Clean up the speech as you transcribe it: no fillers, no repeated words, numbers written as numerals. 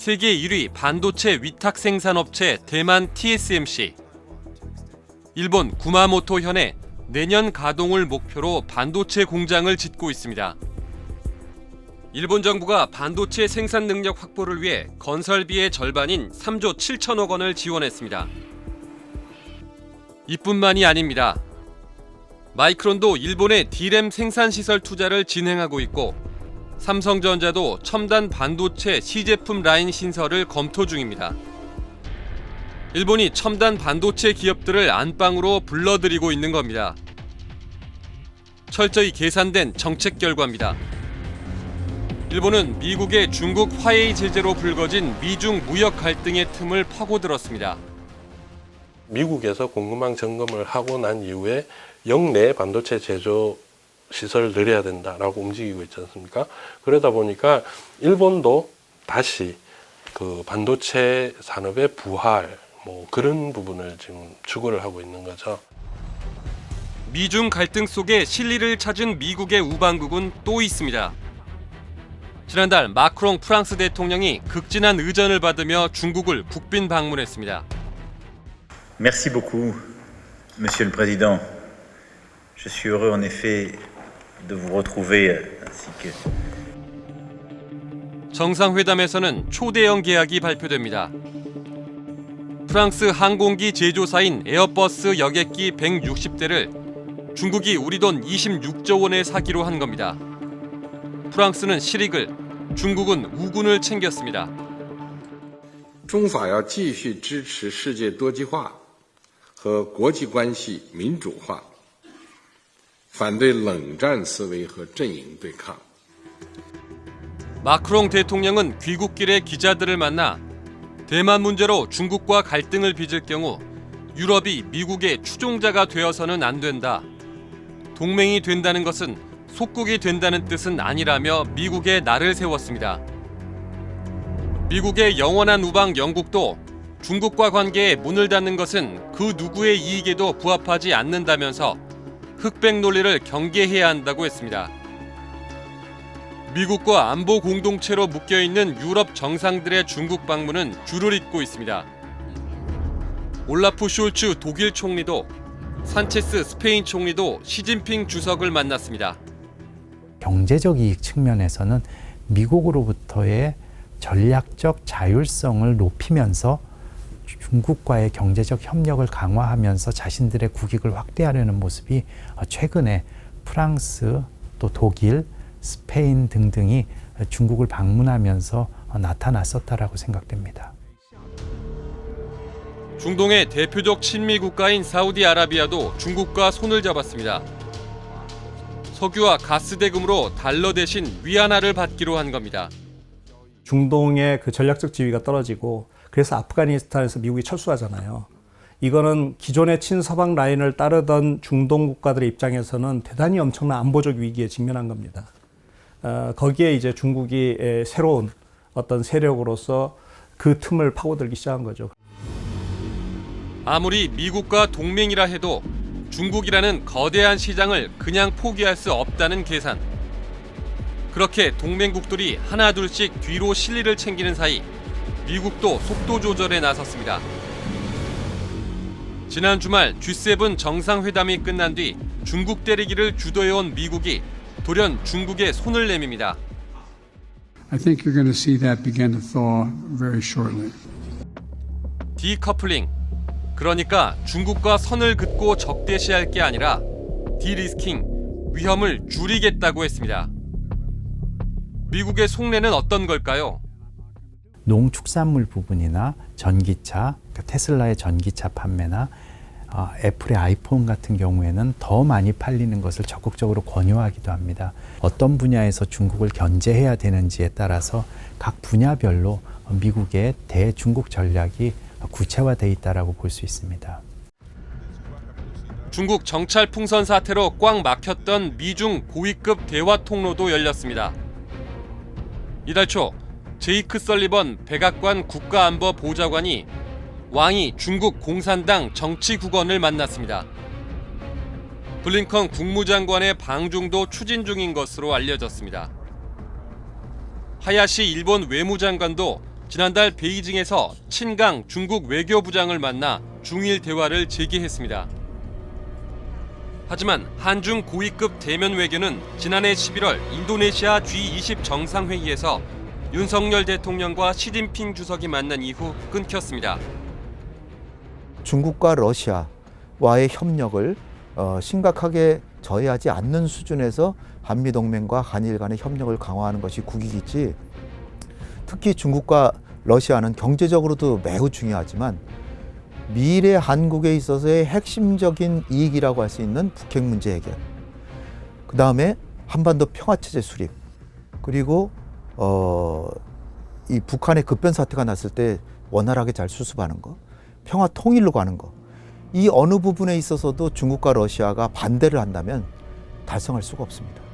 세계 1위 반도체 위탁 생산업체 대만 TSMC. 일본 구마모토 현에 내년 가동을 목표로 반도체 공장을 짓고 있습니다. 일본 정부가 반도체 생산 능력 확보를 위해 건설비의 절반인 3조 7천억 원을 지원했습니다. 이뿐만이 아닙니다. 마이크론도 일본의 D램 생산 시설 투자를 진행하고 있고 삼성전자도 첨단 반도체 시제품 라인 신설을 검토 중입니다. 일본이 첨단 반도체 기업들을 안방으로 불러들이고 있는 겁니다. 철저히 계산된 정책 결과입니다. 일본은 미국의 중국 화웨이 제재로 불거진 미중 무역 갈등의 틈을 파고들었습니다. 미국에서 공급망 점검을 하고 난 이후에 영내 반도체 제조 시설을 늘려야 된다라고 움직이고 있지 않습니까? 그러다 보니까 일본도 다시 그 반도체 산업의 부활, 그런 부분을 지금 추구를 하고 있는 거죠. 미중 갈등 속에 실리를 찾은 미국의 우방국은 또 있습니다. 지난달 마크롱 프랑스 대통령이 극진한 의전을 받으며 중국을 국빈 방문했습니다. Merci beaucoup, Monsieur le Président. Je suis heureux en effet de vous retrouver ainsi que. 정상회담에서는 초대형 계약이 발표됩니다. 프랑스 항공기 제조사인 에어버스 여객기 160대를 중국이 우리 돈 26조 원에 사기로 한 겁니다. 프랑스는 실익을, 중국은 우군을 챙겼습니다. 中法要继续支持世界多极化和国际关系民主化，反对冷战思维和阵营对抗。 마크롱 대통령은 귀국길에 기자들을 만나 대만 문제로 중국과 갈등을 빚을 경우 유럽이 미국의 추종자가 되어서는 안 된다. 동맹이 된다는 것은 속국이 된다는 뜻은 아니라며 미국에 날을 세웠습니다. 미국의 영원한 우방 영국도 중국과 관계에 문을 닫는 것은 그 누구의 이익에도 부합하지 않는다면서 흑백 논리를 경계해야 한다고 했습니다. 미국과 안보 공동체로 묶여있는 유럽 정상들의 중국 방문은 줄을 잇고 있습니다. 올라프 숄츠 독일 총리도 산체스 스페인 총리도 시진핑 주석을 만났습니다. 경제적 이익 측면에서는 미국으로부터의 전략적 자율성을 높이면서 중국과의 경제적 협력을 강화하면서 자신들의 국익을 확대하려는 모습이 최근에 프랑스, 또 독일, 스페인 등등이 중국을 방문하면서 나타났었다라고 생각됩니다. 중동의 대표적 친미 국가인 사우디아라비아도 중국과 손을 잡았습니다. 석유와 가스 대금으로 달러 대신 위안화를 받기로 한 겁니다. 중동의 그 전략적 지위가 떨어지고 그래서 아프가니스탄에서 미국이 철수하잖아요. 이거는 기존의 친서방 라인을 따르던 중동 국가들의 입장에서는 대단히 엄청난 안보적 위기에 직면한 겁니다. 거기에 이제 중국이 새로운 어떤 세력으로서 그 틈을 파고들기 시작한 거죠. 아무리 미국과 동맹이라 해도 중국이라는 거대한 시장을 그냥 포기할 수 없다는 계산. 그렇게 동맹국들이 하나둘씩 뒤로 실리를 챙기는 사이 미국도 속도 조절에 나섰습니다. 지난 주말 G7 정상회담이 끝난 뒤 중국 때리기를 주도해온 미국이 돌연 중국에 손을 내밉니다. I think you're going to see that begin to thaw very shortly. 디커플링, 그러니까 중국과 선을 긋고 적대시할 게 아니라 디리스킹, 위험을 줄이겠다고 했습니다. 미국의 속내는 어떤 걸까요? 농축산물 부분이나 전기차, 그러니까 테슬라의 전기차 판매나 애플의 아이폰 같은 경우에는 더 많이 팔리는 것을 적극적으로 권유하기도 합니다. 어떤 분야에서 중국을 견제해야 되는지에 따라서 각 분야별로 미국의 대중국 전략이 구체화되어 있다고 볼 수 있습니다. 중국 정찰 풍선 사태로 꽉 막혔던 미중 고위급 대화 통로도 열렸습니다. 이달 초 제이크 설리번 백악관 국가안보보좌관이 왕이 중국 공산당 정치국원을 만났습니다. 블링컨 국무장관의 방중도 추진 중인 것으로 알려졌습니다. 하야시 일본 외무장관도 지난달 베이징에서 친강 중국 외교부장을 만나 중일 대화를 재개했습니다. 하지만 한중 고위급 대면 외교는 지난해 11월 인도네시아 G20 정상회의에서 윤석열 대통령과 시진핑 주석이 만난 이후 끊겼습니다. 중국과 러시아와의 협력을 심각하게 저해하지 않는 수준에서 한미동맹과 한일 간의 협력을 강화하는 것이 국익이지, 특히 중국과 러시아는 경제적으로도 매우 중요하지만 미래 한국에 있어서의 핵심적인 이익이라고 할 수 있는 북핵 문제 해결, 그 다음에 한반도 평화체제 수립, 그리고 이 북한의 급변 사태가 났을 때 원활하게 잘 수습하는 거, 평화 통일로 가는 거, 이 어느 부분에 있어서도 중국과 러시아가 반대를 한다면 달성할 수가 없습니다.